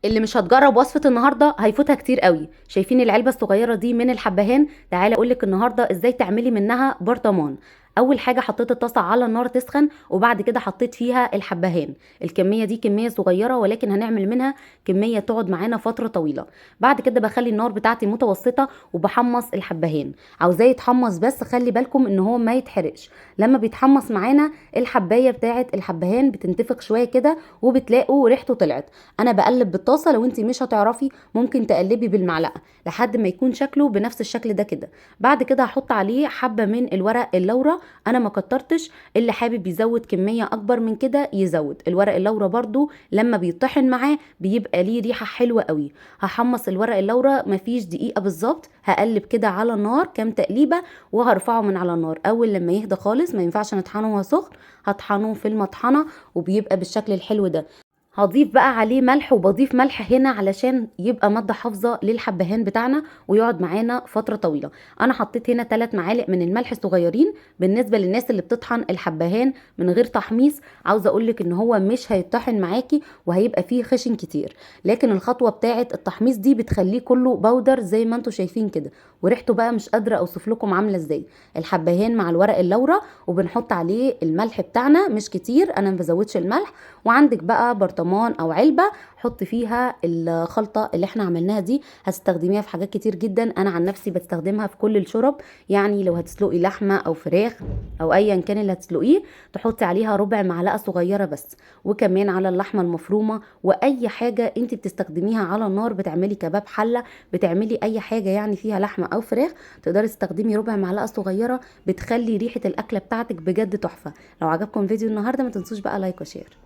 اللي مش هتجرب وصفة النهاردة هيفوتها كتير قوي. شايفين العلبة الصغيرة دي من الحبهان؟ تعالى اقولك النهاردة ازاي تعملي منها برطمان. اول حاجة حطيت الطاسة على النار تسخن، وبعد كده حطيت فيها الحبهان. الكمية دي كمية صغيرة، ولكن هنعمل منها كمية تقعد معانا فترة طويلة. بعد كده بخلي النار بتاعتي متوسطة وبحمص الحبهان. عاوزاه يتحمص، بس خلي بالكم ان هو ما يتحرقش. لما بيتحمص معانا الحباية بتاعت الحبهان بتنتفخ شوية كده، وبتلاقوا ريحته طلعت. انا بقلب بالطاسه، لو انت مش هتعرفي ممكن تقلبي بالمعلقه لحد ما يكون شكله بنفس الشكل ده كده. بعد كده هحط عليه حبه من الورق اللورا. انا ما كترتش، اللي حابب يزود كميه اكبر من كده يزود. الورق اللورا برضو لما بيطحن معاه بيبقى ليه ريحه حلوه قوي. هحمص الورق اللورا مفيش دقيقه بالظبط، هقلب كده على النار كام تقليبه، وهرفعه من على النار. اول لما يهدى خالص، ما ينفعش نطحنه وهو سخن، هطحنه في المطحنه وبيبقى بالشكل الحلو ده. هضيف بقى عليه ملح، وبضيف ملح هنا علشان يبقى مادة حافظة للحبهان بتاعنا ويقعد معانا فترة طويلة. انا حطيت هنا 3 معالق من الملح الصغيرين. بالنسبة للناس اللي بتطحن الحبهان من غير تحميص، عاوزة اقولك ان هو مش هيتطحن معاكي وهيبقى فيه خشن كتير. لكن الخطوة بتاعة التحميص دي بتخليه كله بودر زي ما انتوا شايفين كده. وريحته بقى مش قادرة اوصف لكم عاملة ازاي. الحبهان مع الورق اللورا، وبنحط عليه الملح بتاعنا مش كتير، انا ما بزودش الملح. وعندك بقى برطمان او علبه حط فيها الخلطه اللي احنا عملناها دي. هتستخدميها في حاجات كتير جدا، انا عن نفسي بستخدمها في كل الشرب. يعني لو هتسلقي لحمه او فراخ او ايا كان اللي هتسلقيه، تحطي عليها ربع معلقه صغيره بس. وكمان على اللحمه المفرومه، واي حاجه انت بتستخدميها على النار، بتعملي كباب حله، بتعملي اي حاجه يعني فيها لحمه او فراخ، تقدري تستخدمي ربع معلقه صغيره، بتخلي ريحه الاكله بتاعتك بجد تحفه. لو عجبكم فيديو النهارده ما تنسوش بقى لايك وشير.